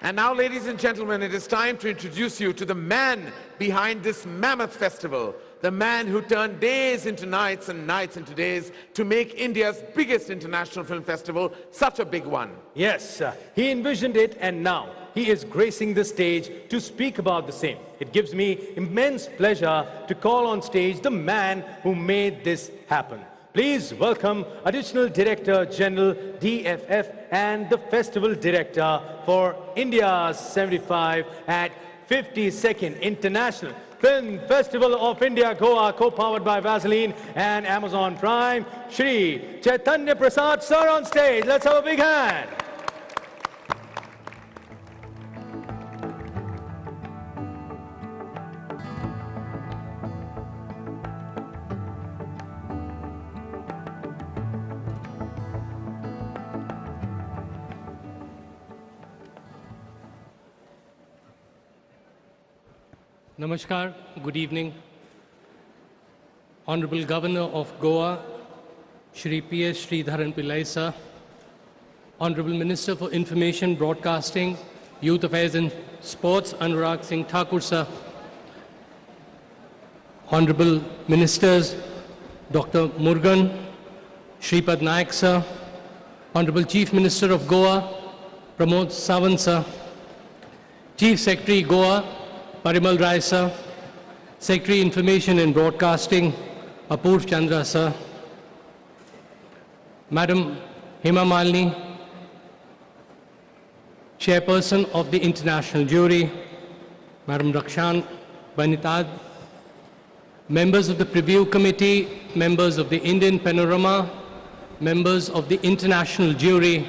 And now, ladies and gentlemen, it is time to introduce you to the man behind this mammoth festival, the man who turned days into nights and nights into days to make India's biggest international film festival such a big one. Yes, he envisioned it, and now he is gracing the stage to speak about the same. It gives me immense pleasure to call on stage the man who made this happen. Please welcome Additional Director General DFF and the Festival Director for India's 75 and 52nd International Film Festival of India, Goa, co-powered by Vaseline and Amazon Prime, Shri Chaitanya Prasad sir on stage. Let's have a big hand. Namaskar, good evening. Honorable Governor of Goa, Shri P.S. Sridharan Pillai sir, Honorable Minister for Information, Broadcasting, Youth Affairs and Sports, Anurag Singh Thakur sir, Honorable Ministers, Dr. Murugan, Shripad Naik sir, Honorable Chief Minister of Goa, Pramod Sawant sir, Chief Secretary Goa, Parimal Rai sir, Secretary Information and Broadcasting, Apurv Chandra sir, Madam Hema Malini, Chairperson of the International Jury, Madam Rakshan Banitad, members of the Preview Committee, members of the Indian Panorama, members of the International Jury,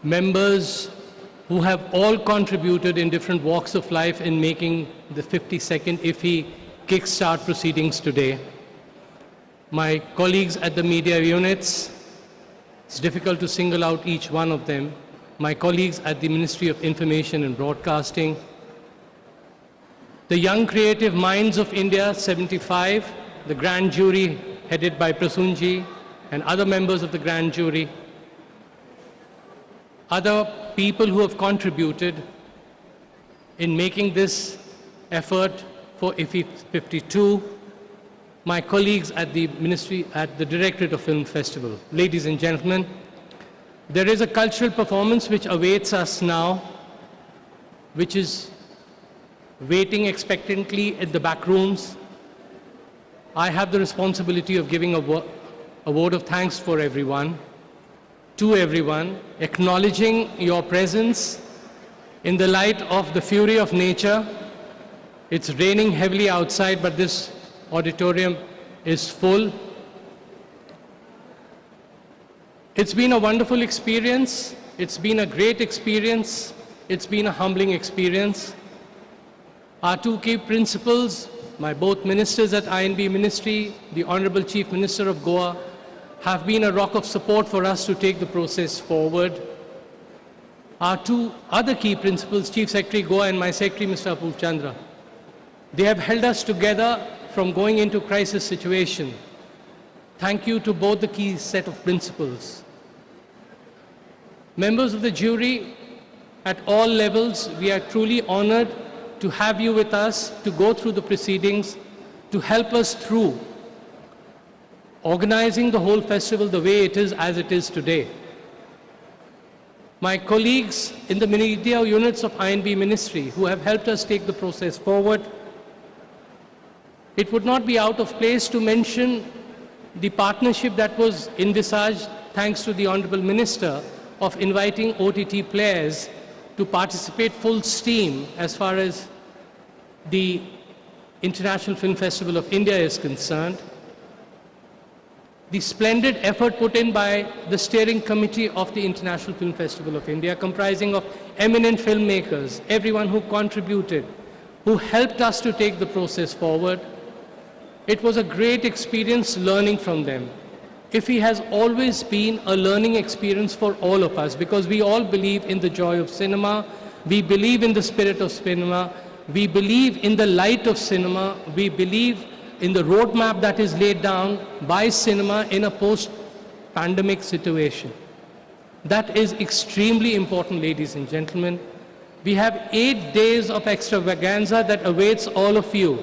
members who have all contributed in different walks of life in making the 52nd IFFI kickstart proceedings today. My colleagues at the media units, it's difficult to single out each one of them. My colleagues at the Ministry of Information and Broadcasting, the Young Creative Minds of India 75, the Grand Jury headed by Prasunji and other members of the Grand Jury, other people who have contributed in making this effort for IFFI 52, my colleagues at the Ministry, at the Directorate of Film Festival. Ladies and gentlemen, there is a cultural performance which awaits us now, which is waiting expectantly at the back rooms. I have the responsibility of giving a word of thanks for everyone, to everyone, acknowledging your presence in the light of the fury of nature. It's raining heavily outside, but this auditorium is full. It's been a wonderful experience. It's been a great experience. It's been a humbling experience. Our two key principals, my both ministers at INB Ministry, the Honorable Chief Minister of Goa, have been a rock of support for us to take the process forward. Our two other key principals, Chief Secretary Goa and my Secretary, Mr. Apurv Chandra, they have held us together from going into crisis situation. Thank you to both the key set of principals. Members of the jury at all levels, we are truly honored to have you with us to go through the proceedings, to help us through organizing the whole festival the way it is as it is today. My colleagues in the media units of INB Ministry who have helped us take the process forward, it would not be out of place to mention the partnership that was envisaged, thanks to the Honorable Minister, of inviting OTT players to participate full steam as far as the International Film Festival of India is concerned. The splendid effort put in by the steering committee of the International Film Festival of India, comprising of eminent filmmakers, everyone who contributed, who helped us to take the process forward. It was a great experience learning from them. IFFI has always been a learning experience for all of us because we all believe in the joy of cinema, we believe in the spirit of cinema, we believe in the light of cinema, we believe in the roadmap that is laid down by cinema in a post-pandemic situation. That is extremely important, ladies and gentlemen. We have 8 days of extravaganza that awaits all of you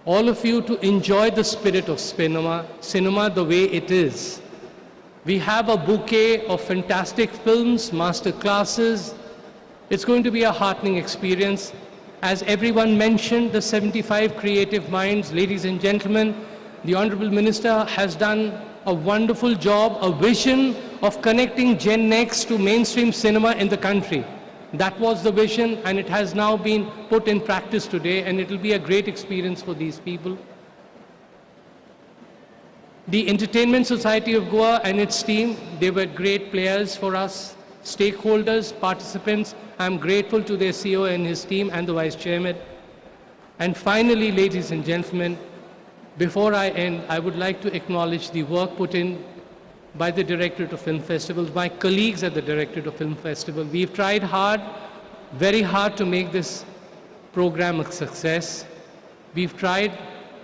to enjoy the spirit of cinema the way it is. We have a bouquet of fantastic films, master classes. It's going to be a heartening experience. As everyone mentioned, the 75 creative minds, ladies and gentlemen, the Honorable Minister has done a wonderful job, a vision of connecting Gen Next to mainstream cinema in the country. That was the vision, and it has now been put in practice today, and it will be a great experience for these people. The Entertainment Society of Goa and its team, they were great players for us, stakeholders, participants. I'm grateful to their CEO and his team and the Vice Chairman. And finally, ladies and gentlemen, before I end, I would like to acknowledge the work put in by the Directorate of Film Festivals, my colleagues at the Directorate of Film Festival. We've tried hard, very hard to make this program a success. We've tried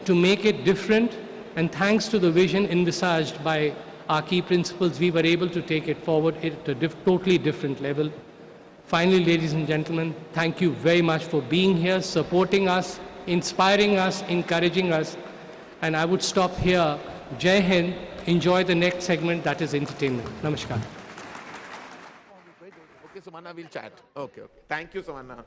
to make it different, and thanks to the vision envisaged by our key principals, we were able to take it forward at a totally different level. Finally, ladies and gentlemen, thank you very much for being here, supporting us, inspiring us, encouraging us. And I would stop here. Jai Hind. Enjoy the next segment, that is entertainment. Namaskar. Okay, Sumanna, we'll chat. Okay. Thank you, Sumanna.